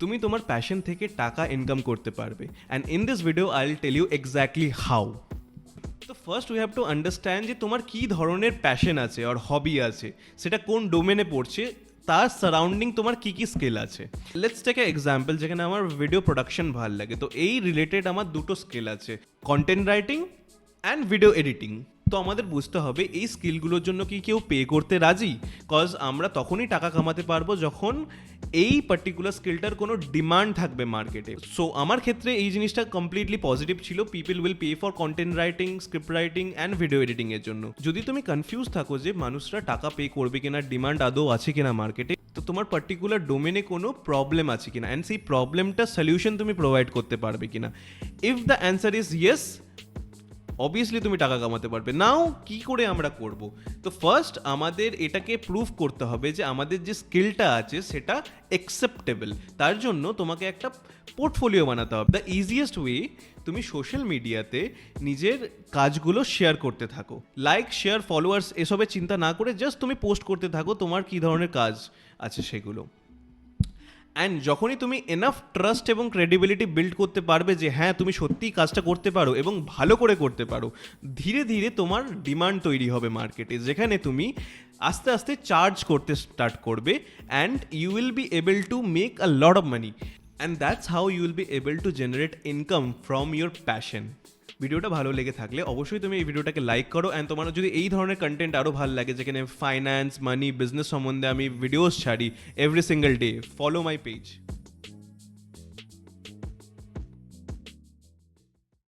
তুমি তোমার প্যাশন থেকে টাকা ইনকাম করতে পারবে, and in this video I will tell you exactly how. তো first we have to understand যে তোমার কী ধরনের প্যাশন আছে আর হবি আছে, সেটা কোন ডোমেনে পড়ছে, তার সারাউন্ডিং তোমার কী কী স্কিল আছে। লেটস টেক এ এক্সাম্পল, যেখানে আমার ভিডিও প্রোডাকশন ভাল লাগে, তো এই রিলেটেড আমার দুটো স্কিল আছে, content writing and video editing. তো আমাদের বুঝতে হবে এই স্কিলগুলোর জন্য কি কেউ পে করতে রাজি, কজ আমরা তখনই টাকা কামাতে পারবো যখন এই পার্টিকুলার স্কিলটার কোনো ডিমান্ড থাকবে মার্কেটে। সো আমার ক্ষেত্রে এই জিনিসটা কমপ্লিটলি পজিটিভ ছিল, people will pay for content writing, script writing and video editing এর জন্য। যদি তুমি কনফিউজ থাকো যে মানুষরা টাকা পে করবে কিনা, ডিমান্ড আদৌ আছে কিনা মার্কেটে, তো তোমার পার্টিকুলার ডোমেনে কোনো প্রবলেম আছে কিনা, অ্যান্ড সেই প্রবলেমটা সলিউশন তুমি প্রোভাইড করতে পারবে কিনা। If the answer is yes, obviously তুমি টাকা কামাতে পারবে। নাও কি করে আমরা করব? তো ফার্স্ট আমাদের এটাকে প্রুভ করতে হবে যে আমাদের যে স্কিলটা আছে সেটা অ্যাকসেপ্টেবল। তার জন্য তোমাকে একটা পোর্টফোলিও বানাতে হবে। দ্য ইজিয়েস্ট ওয়ে, তুমি সোশ্যাল মিডিয়াতে নিজের কাজগুলো শেয়ার করতে থাকো, লাইক শেয়ার ফলোয়ার্স এসবের চিন্তা না করে জাস্ট তুমি পোস্ট করতে থাকো তোমার কী ধরনের কাজ আছে সেগুলো। অ্যান্ড যখনই তুমি এনাফ ট্রাস্ট এবং ক্রেডিবিলিটি বিল্ড করতে পারবে যে হ্যাঁ তুমি সত্যিই কাজটা করতে পারো এবং ভালো করে করতে পারো, ধীরে ধীরে তোমার ডিমান্ড তৈরি হবে মার্কেটে, যেখানে তুমি আস্তে আস্তে চার্জ করতে স্টার্ট করবে, and you will be able to make a lot of money, and that's how you will be able to generate income from your passion. ভিডিওটা ভালো লেগে থাকলে অবশ্যই তুমি এই ভিডিওটাকে লাইক করো, অ্যান্ড তোমার যদি এই ধরনের কন্টেন্ট আরও ভালো লাগে, যেখানে ফাইন্যান্স, মানি, বিজনেস সম্বন্ধে আমি ভিডিওস ছাড়ি every single day, follow my page.